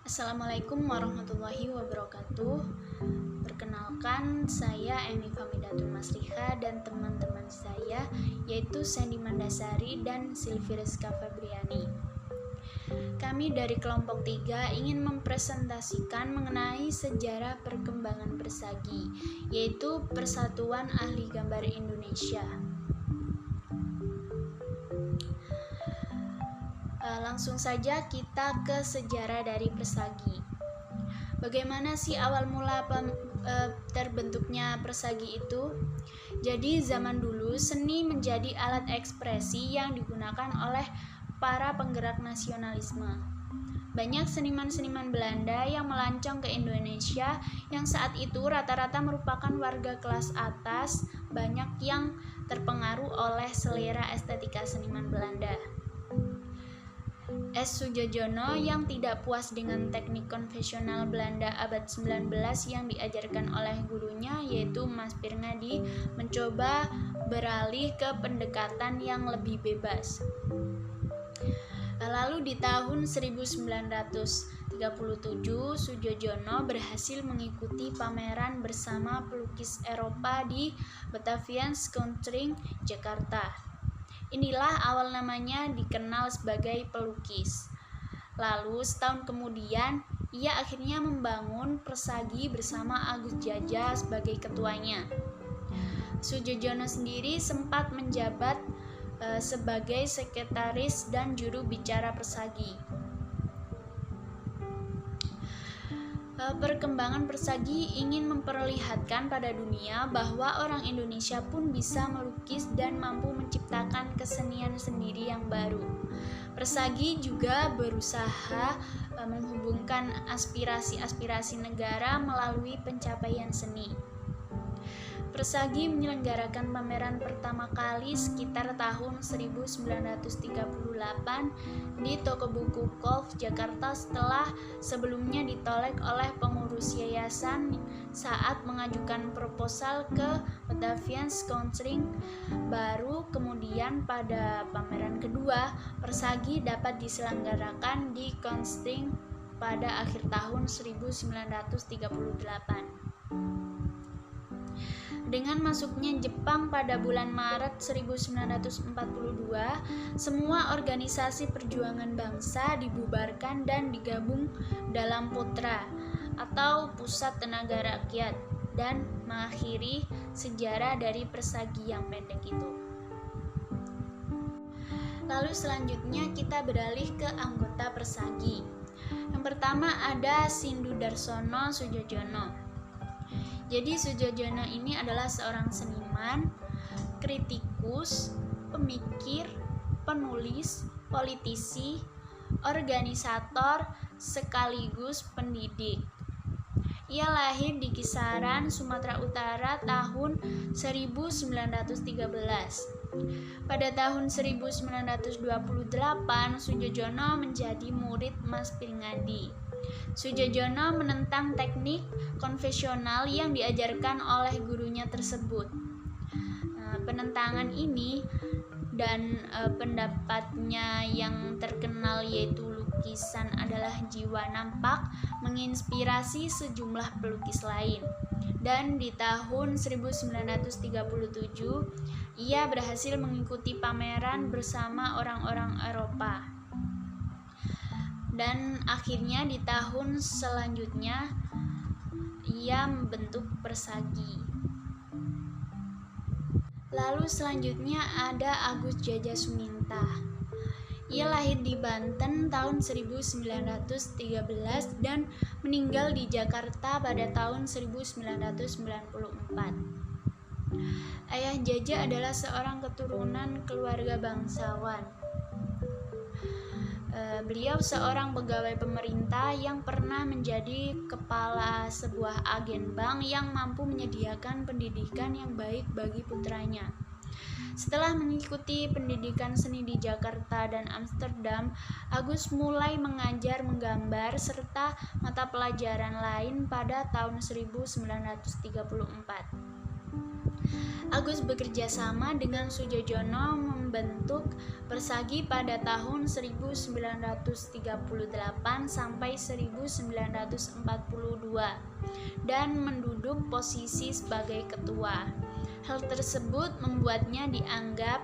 Assalamualaikum warahmatullahi wabarakatuh. Perkenalkan, saya Eni Famidatul Masriha dan teman-teman saya yaitu Sandy Mandasari dan Silvi Rizka Febriani. Kami dari kelompok 3 ingin mempresentasikan mengenai sejarah perkembangan persagi, yaitu Persatuan Ahli Gambar Indonesia. Langsung saja kita ke sejarah dari persagi. Bagaimana sih awal mula terbentuknya persagi itu? Jadi zaman dulu seni menjadi alat ekspresi yang digunakan oleh para penggerak nasionalisme. Banyak seniman-seniman Belanda yang melancong ke Indonesia yang saat itu rata-rata merupakan warga kelas atas, banyak yang terpengaruh oleh selera estetika seniman Belanda. S. Soedjono yang tidak puas dengan teknik konvensional Belanda abad 19 yang diajarkan oleh gurunya yaitu Mas Pirngadi mencoba beralih ke pendekatan yang lebih bebas. Lalu di tahun 1937 Soedjono berhasil mengikuti pameran bersama pelukis Eropa di Batavianskunstring, Jakarta. Inilah awal namanya dikenal sebagai pelukis. Lalu setahun kemudian ia akhirnya membangun persagi bersama Agus Jajah sebagai ketuanya. Soedjono sendiri sempat menjabat sebagai sekretaris dan juru bicara persagi. Perkembangan persagi ingin memperlihatkan pada dunia bahwa orang Indonesia pun bisa melukis dan mampu menciptakan kesenian sendiri yang baru. Persagi juga berusaha menghubungkan aspirasi-aspirasi negara melalui pencapaian seni. Persagi menyelenggarakan pameran pertama kali sekitar tahun 1938 di Toko Buku Kolf, Jakarta setelah sebelumnya ditolak oleh pengurus yayasan saat mengajukan proposal ke Batavianskunstring. Baru kemudian pada pameran kedua, persagi dapat diselenggarakan di Kunstring pada akhir tahun 1938. Dengan masuknya Jepang pada bulan Maret 1942, semua organisasi perjuangan bangsa dibubarkan dan digabung dalam PUTRA atau Pusat Tenaga Rakyat dan mengakhiri sejarah dari persagi yang pendek itu. Lalu selanjutnya kita beralih ke anggota persagi. Yang pertama ada Sindu Darsono Soedjono. Jadi Soedjono ini adalah seorang seniman, kritikus, pemikir, penulis, politisi, organisator, sekaligus pendidik. Ia lahir di kisaran Sumatera Utara tahun 1913. Pada tahun 1928, Soedjono menjadi murid Mas Pirngadi. Soedjono menentang teknik konvensional yang diajarkan oleh gurunya tersebut. Penentangan ini dan pendapatnya yang terkenal yaitu lukisan adalah jiwa nampak menginspirasi sejumlah pelukis lain. Dan di tahun 1937 ia berhasil mengikuti pameran bersama orang-orang Eropa. Dan akhirnya di tahun selanjutnya ia membentuk persagi. Lalu selanjutnya ada Agus Jajah Suminta. Ia lahir di Banten tahun 1913 dan meninggal di Jakarta pada tahun 1994. Ayah Jajah adalah seorang keturunan keluarga bangsawan. Beliau seorang pegawai pemerintah yang pernah menjadi kepala sebuah agen bank yang mampu menyediakan pendidikan yang baik bagi putranya. Setelah mengikuti pendidikan seni di Jakarta dan Amsterdam, Agus mulai mengajar menggambar serta mata pelajaran lain pada tahun 1934. Agus bekerja sama dengan Soejojono membentuk Persagi pada tahun 1938 sampai 1942 dan menduduk posisi sebagai ketua. Hal tersebut membuatnya dianggap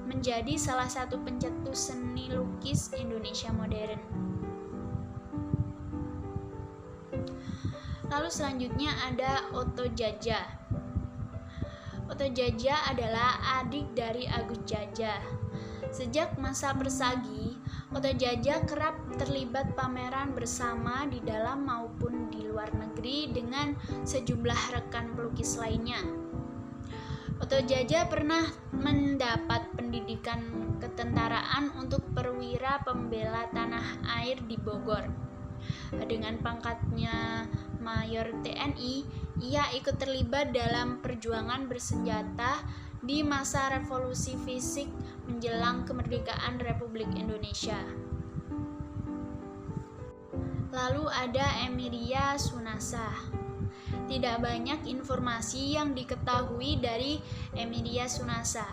menjadi salah satu pencetus seni lukis Indonesia modern. Lalu selanjutnya ada Oto Djadja. Oto Djadja adalah adik dari Agus Djadja. Sejak masa Persagi, Oto Djadja kerap terlibat pameran bersama di dalam maupun di luar negeri dengan sejumlah rekan pelukis lainnya. Oto Djadja pernah mendapat pendidikan ketentaraan untuk perwira pembela tanah air di Bogor. Dengan pangkatnya Mayor TNI, ia ikut terlibat dalam perjuangan bersenjata di masa revolusi fisik menjelang kemerdekaan Republik Indonesia. Lalu ada Emilia Sunasa. Tidak banyak informasi yang diketahui dari Emilia Sunasa.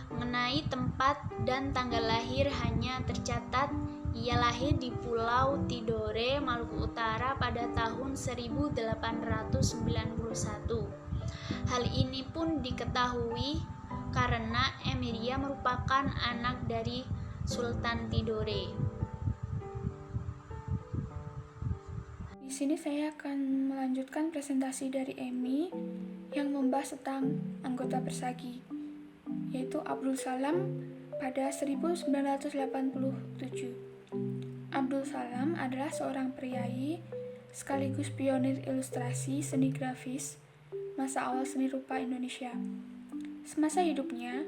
Mengenai tempat dan tanggal lahir hanya tercatat ia lahir di Pulau Tidore, Maluku Utara pada tahun 1891. Hal ini pun diketahui karena Emilia merupakan anak dari Sultan Tidore. Di sini saya akan melanjutkan presentasi dari Emi yang membahas tentang anggota Persagi, yaitu Abdul Salam pada 1987. Abdul Salam adalah seorang priai sekaligus pionir ilustrasi seni grafis masa awal seni rupa Indonesia. Semasa hidupnya,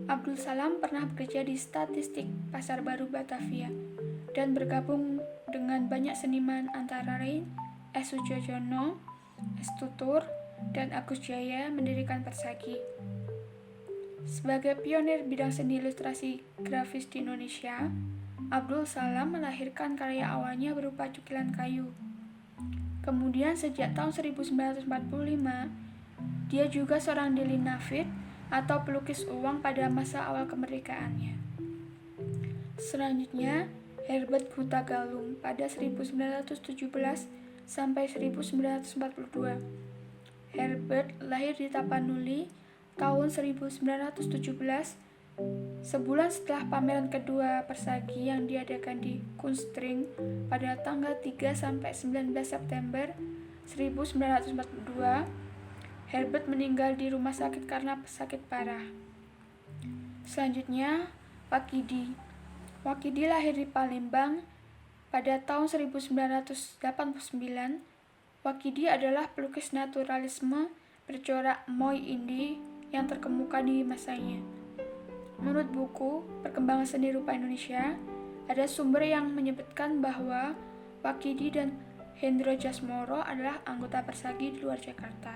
Abdul Salam pernah bekerja di Statistik Pasar Baru Batavia dan bergabung dengan banyak seniman antara lain S. Soejojono, S. Tutur, dan Agus Jaya mendirikan Persagi. Sebagai pionir bidang seni ilustrasi grafis di Indonesia, Abdul Salam melahirkan karya awalnya berupa cukilan kayu. Kemudian sejak tahun 1945, dia juga seorang delinafit atau pelukis uang pada masa awal kemerdekaannya. Selanjutnya, Herbert Hutagalung pada 1917 sampai 1942. Herbert lahir di Tapanuli tahun 1917, sebulan setelah pameran kedua Persagi yang diadakan di Kunstring pada tanggal 3 sampai 19 September 1942. Herbert meninggal di rumah sakit karena sakit parah. Selanjutnya, Wakidi. Wakidi lahir di Palembang pada tahun 1989. Wakidi adalah pelukis naturalisme bercorak Moi Indi yang terkemuka di masanya. Menurut buku Perkembangan Seni Rupa Indonesia, ada sumber yang menyebutkan bahwa Wakidi dan Hendro Jasmoro adalah anggota Persagi di luar Jakarta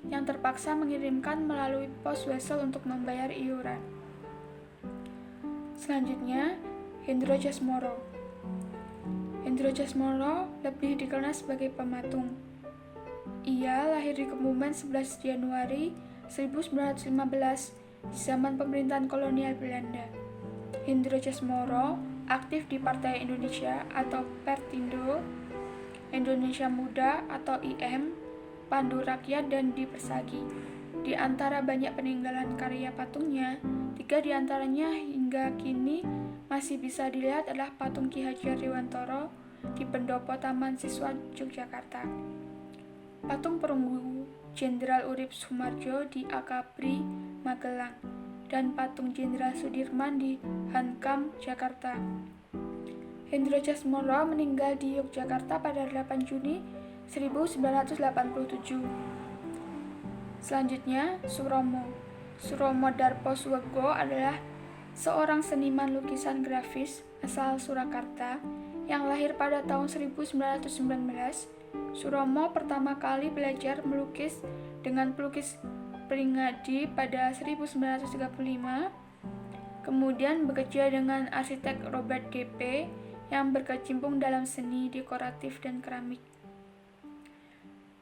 yang terpaksa mengirimkan melalui pos wesel untuk membayar iuran. Selanjutnya, Hendro Jasmoro. Hendro Jasmoro lebih dikenal sebagai pematung. Ia lahir di Kebumen 11 Januari 1915 di zaman pemerintahan kolonial Belanda. Hendro Jasmoro aktif di Partai Indonesia atau Pertindo, Indonesia Muda atau IM, Pandu Rakyat, dan di Persagi. Di antara banyak peninggalan karya patungnya, 3 di antaranya hingga kini masih bisa dilihat adalah patung Ki Hajar Dewantoro di Pendopo Taman Siswa Yogyakarta, patung perunggu Jenderal Urip Sumarjo di Akabri, Magelang, dan patung Jenderal Sudirman di Hankam, Jakarta. Hendro Jasmoro meninggal di Yogyakarta pada 8 Juni 1987. Selanjutnya, Suromo. Suromo Darpo Suwego adalah seorang seniman lukisan grafis asal Surakarta yang lahir pada tahun 1919. Suromo pertama kali belajar melukis dengan pelukis Pringadi pada 1935, kemudian bekerja dengan arsitek Robert G.P. yang berkecimpung dalam seni dekoratif dan keramik.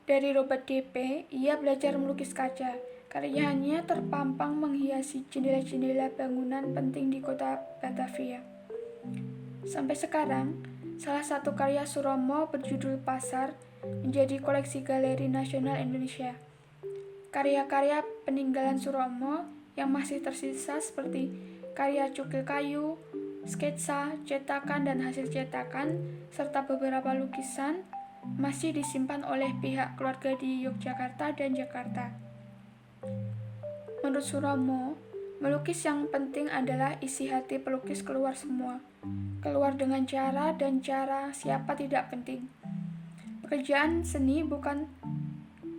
Dari Robert G.P., ia belajar melukis kaca. Karyanya terpampang menghiasi jendela-jendela bangunan penting di kota Batavia. Sampai sekarang, salah satu karya Suromo berjudul Pasar menjadi koleksi Galeri Nasional Indonesia. Karya-karya peninggalan Suromo yang masih tersisa seperti karya cukil kayu, sketsa, cetakan dan hasil cetakan, serta beberapa lukisan masih disimpan oleh pihak keluarga di Yogyakarta dan Jakarta. Menurut Suromo, melukis yang penting adalah isi hati pelukis keluar semua. Keluar dengan cara dan cara siapa tidak penting. Pekerjaan seni bukan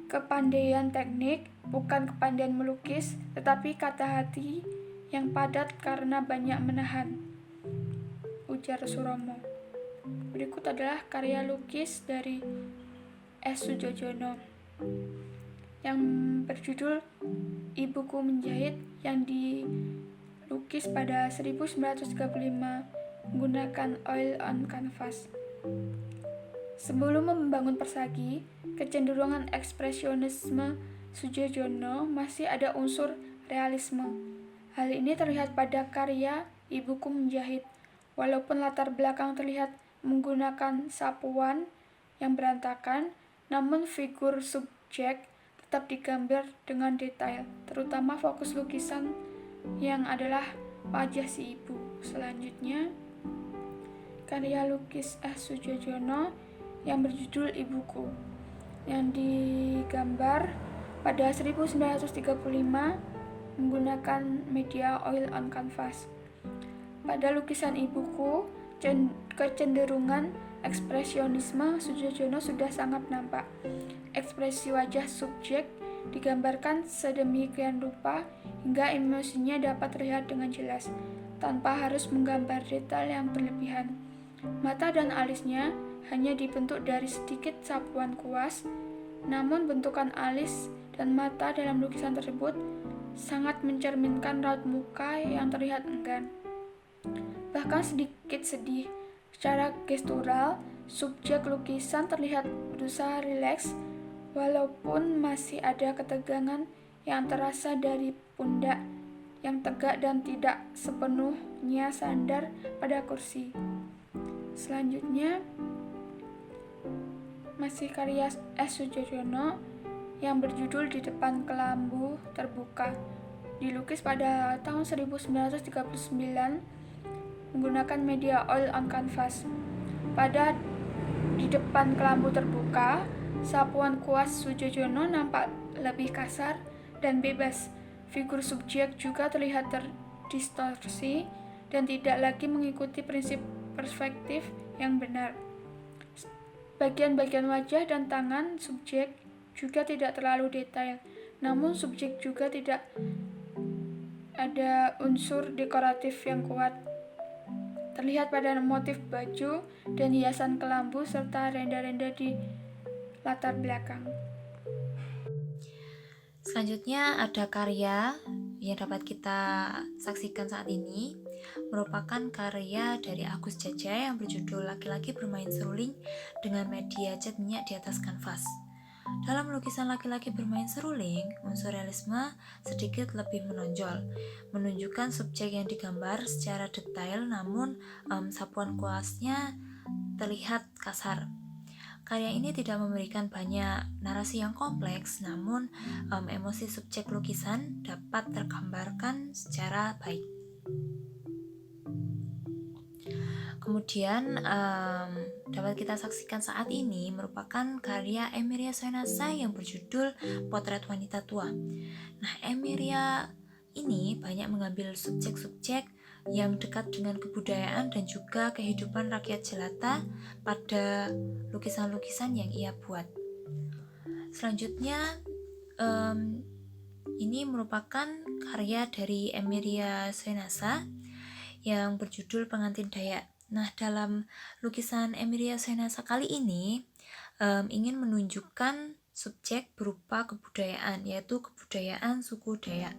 kepandaian teknik, bukan kepandaian melukis, tetapi kata hati yang padat karena banyak menahan, ujar Suromo. Berikut adalah karya lukis dari S. Sudjojono yang berjudul Ibuku Menjahit yang dilukis pada 1935 menggunakan oil on canvas. Sebelum membangun persagi, kecenderungan ekspresionisme Sudjojono masih ada unsur realisme. Hal ini terlihat pada karya Ibuku Menjahit. Walaupun latar belakang terlihat menggunakan sapuan yang berantakan, namun figur subjek tetap digambar dengan detail, terutama fokus lukisan yang adalah wajah si ibu. Selanjutnya, karya lukis S. Sudjojono yang berjudul Ibuku, yang digambar pada 1935 menggunakan media oil on canvas. Pada lukisan Ibuku, kecenderungan ekspresionisme Sudjojono sudah sangat nampak. Ekspresi wajah subjek digambarkan sedemikian rupa hingga emosinya dapat terlihat dengan jelas, tanpa harus menggambar detail yang berlebihan. Mata dan alisnya hanya dibentuk dari sedikit sapuan kuas, namun bentukan alis dan mata dalam lukisan tersebut sangat mencerminkan raut muka yang terlihat enggan, bahkan sedikit sedih. Secara gestural, subjek lukisan terlihat berusaha rileks, walaupun masih ada ketegangan yang terasa dari pundak yang tegak dan tidak sepenuhnya sandar pada kursi. Selanjutnya, masih karya S. Sudjojono yang berjudul Di Depan Kelambu Terbuka, dilukis pada tahun 1939 menggunakan media oil on canvas. Pada Di Depan Kelambu Terbuka, sapuan kuas Sudjojono nampak lebih kasar dan bebas. Figur subjek juga terlihat terdistorsi dan tidak lagi mengikuti prinsip perspektif yang benar. Bagian-bagian wajah dan tangan subjek juga tidak terlalu detail, namun subjek juga tidak ada unsur dekoratif yang kuat. Terlihat pada motif baju dan hiasan kelambu serta renda-renda di latar belakang. Selanjutnya ada karya yang dapat kita saksikan saat ini, merupakan karya dari Agus Jajah yang berjudul Laki-laki Bermain Seruling dengan media cat minyak di atas kanvas. Dalam lukisan laki-laki bermain seruling, unsur realisme sedikit lebih menonjol, menunjukkan subjek yang digambar secara detail, namun sapuan kuasnya terlihat kasar. Karya ini tidak memberikan banyak narasi yang kompleks, namun emosi subjek lukisan dapat tergambarkan secara baik. Kemudian dapat kita saksikan saat ini merupakan karya Emiria Soenasa yang berjudul Potret Wanita Tua. Nah, Emiria ini banyak mengambil subjek-subjek yang dekat dengan kebudayaan dan juga kehidupan rakyat jelata pada lukisan-lukisan yang ia buat. Selanjutnya, ini merupakan karya dari Emiria Soenasa yang berjudul Pengantin Dayak. Nah, dalam lukisan Emiria Soenasa kali ini ingin menunjukkan subjek berupa kebudayaan, yaitu kebudayaan suku Dayak.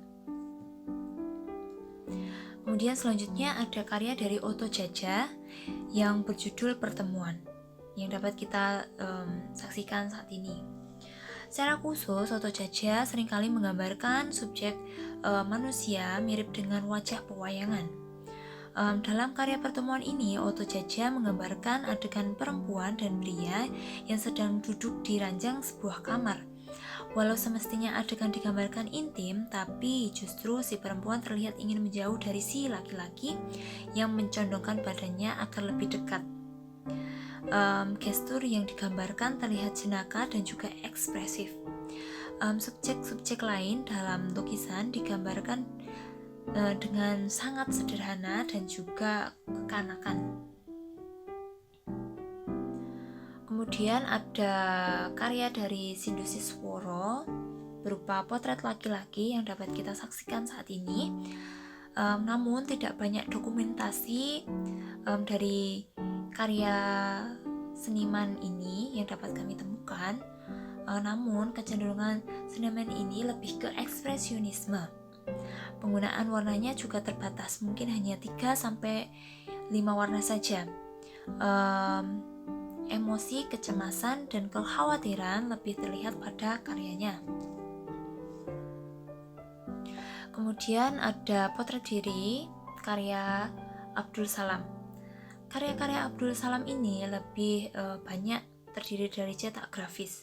Kemudian selanjutnya ada karya dari Oto Jajah yang berjudul Pertemuan, yang dapat kita saksikan saat ini. Secara khusus, Oto Jajah seringkali menggambarkan subjek manusia mirip dengan wajah pewayangan. Dalam karya pertemuan ini, Oto Jajah menggambarkan adegan perempuan dan pria yang sedang duduk di ranjang sebuah kamar. Walau semestinya adegan digambarkan intim, tapi justru si perempuan terlihat ingin menjauh dari si laki-laki yang mencondongkan badannya agar lebih dekat. Gestur yang digambarkan terlihat jenaka dan juga ekspresif. Subjek-subjek lain dalam lukisan digambarkan dengan sangat sederhana dan juga kekanakan. Kemudian ada karya dari Sindu Sisworo berupa potret laki-laki yang dapat kita saksikan saat ini. Namun tidak banyak dokumentasi dari karya seniman ini yang dapat kami temukan. Namun kecenderungan seniman ini lebih ke ekspresionisme. Penggunaan warnanya juga terbatas, mungkin hanya 3-5 warna saja. Emosi, kecemasan, dan kekhawatiran lebih terlihat pada karyanya. Kemudian ada potret diri karya Abdul Salam. Karya-karya Abdul Salam ini lebih banyak terdiri dari cetak grafis.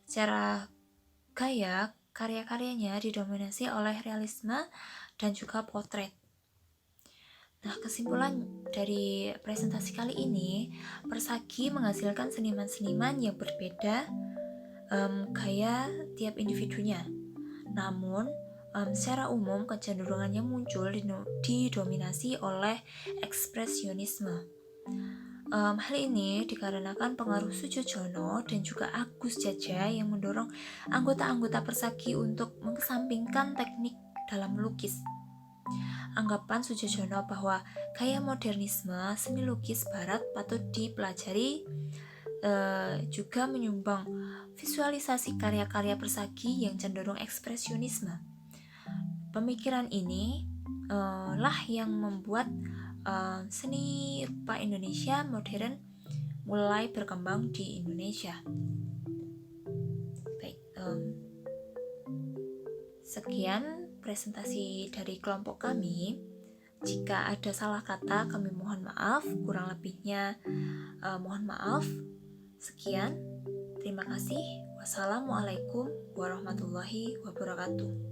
Secara gaya, karya-karyanya didominasi oleh realisme dan juga potret. Nah, kesimpulan dari presentasi kali ini, Persagi menghasilkan seniman-seniman yang berbeda gaya tiap individunya. Namun, secara umum kecenderungannya muncul didominasi oleh ekspresionisme. Hal ini dikarenakan pengaruh Sujojono dan juga Agus Jajah yang mendorong anggota-anggota Persagi untuk mengesampingkan teknik dalam melukis. Anggapan Sujojono bahwa gaya modernisme seni lukis barat patut dipelajari juga menyumbang visualisasi karya-karya Persagi yang cenderung ekspresionisme. Pemikiran ini lah yang membuat seni rupa Indonesia modern mulai berkembang di Indonesia. Baik, sekian presentasi dari kelompok kami. Jika ada salah kata, kami mohon maaf. Kurang lebihnya mohon maaf. Sekian, terima kasih. Wassalamualaikum warahmatullahi wabarakatuh.